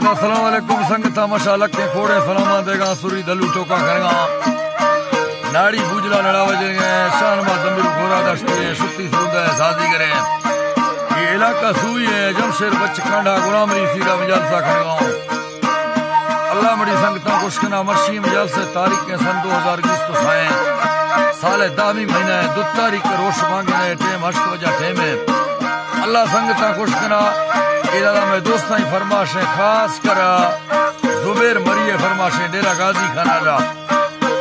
अस्सलाम वालेकुम संगता मशाला के खोड़े सलामा देगा सुरी दलू टोका करेगा नाड़ी बुजला लड़ा बजेंगे शान मा जमीर गोरा दश्ते सुती सुंदर साजी करे ये इलाका सुई है जमशेर बच कांडा गुलाम री सीरा मजलसा करेगा अल्लाह मड़ी संगता कुशकना मर्शी मजलसे तारीख के सन 2020 तो साए साले दामी महीना है 2 तारीख का रोश मांगे है टेम 8 बजे टेम है अल्लाह संगता कुशकना इरादा में दोस्तां ही फरमाश है खास कर जुबैर मरिए फरमाश है डेरा गाजी खाना जा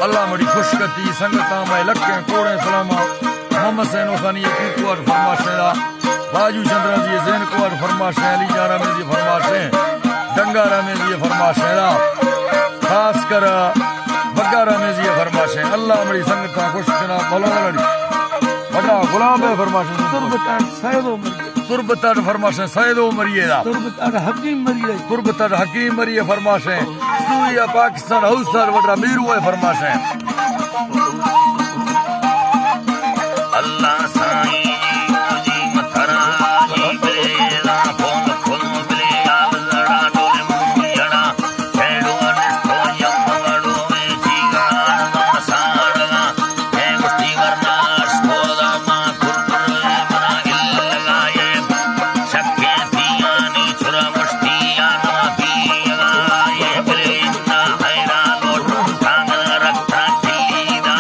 अल्लाह मड़ी खुशकती संगता में लक्के कोड़े सलामा मोहम्मद सैनो खानी की कुआर फरमाश है बाजू चंद्रा जी जैन कुआर फरमाश है अली जारा में जी फरमाश है डंगारा में जी फरमाश है खास कर बगारा में जी फरमाश है अल्लाह मड़ी संगता खुशकना बलोलड़ी बड़ा गुलाम है फरमाश है तुरबतार फरमाशें सैदो मरिए दा तुरबतार हकीम मरिए फरमाशें सूया पाकिस्तान हौसर वडरा मीरू है फरमाशें अल्लाह साईं जी मथरा जी बेला फोन फोन बले आल लड़ा डोले मुंजड़ा हेडो अनस्तो यमवड़ो में जीगा ना साड़गा है मुस्ती वरना स्कोदा मा कुरकुर मना इल्लगा ये शक्के दियानी छुरा मुस्ती आना दिया ये बले ना हैरा लोट कांग रखता दीदा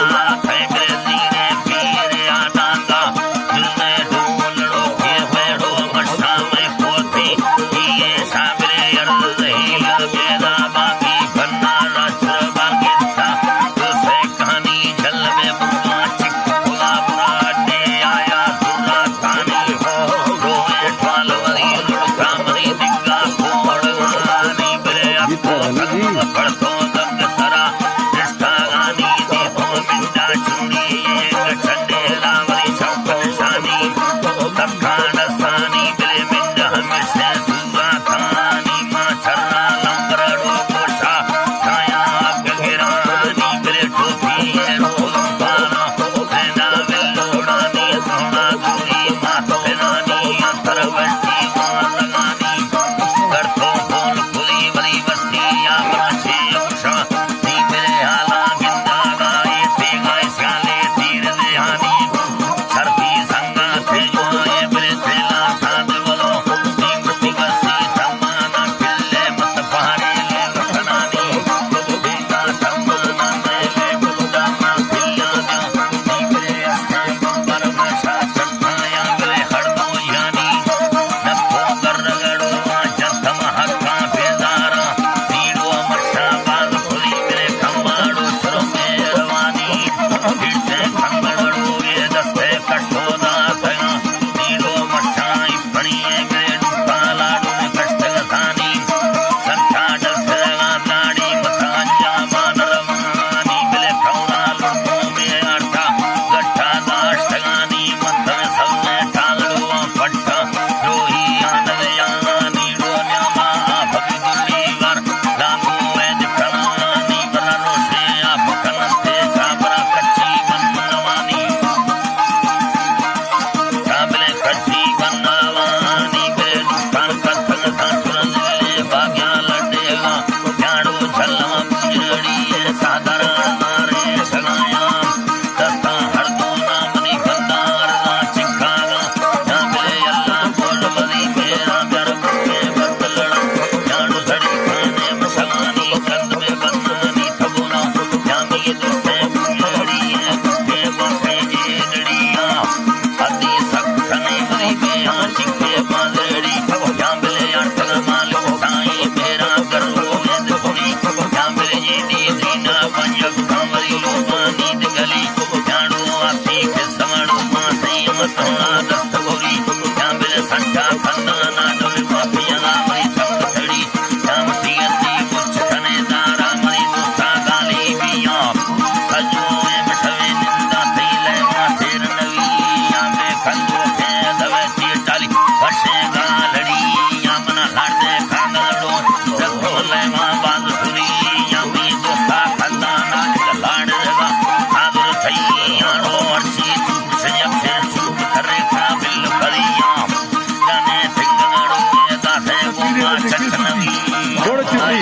थोड़ी चिट्ठी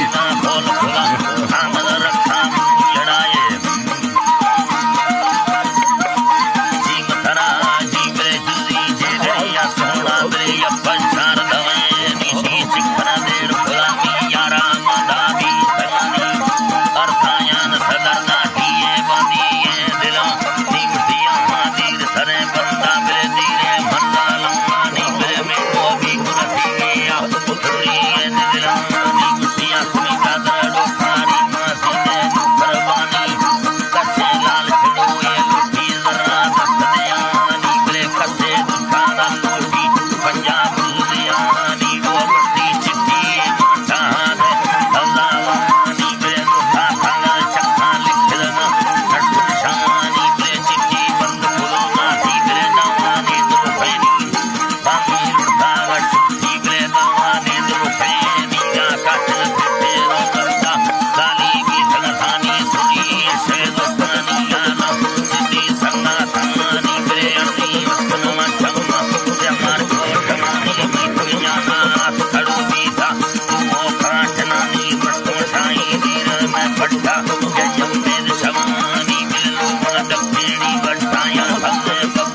Shama, ni milo, mara da peni, but I am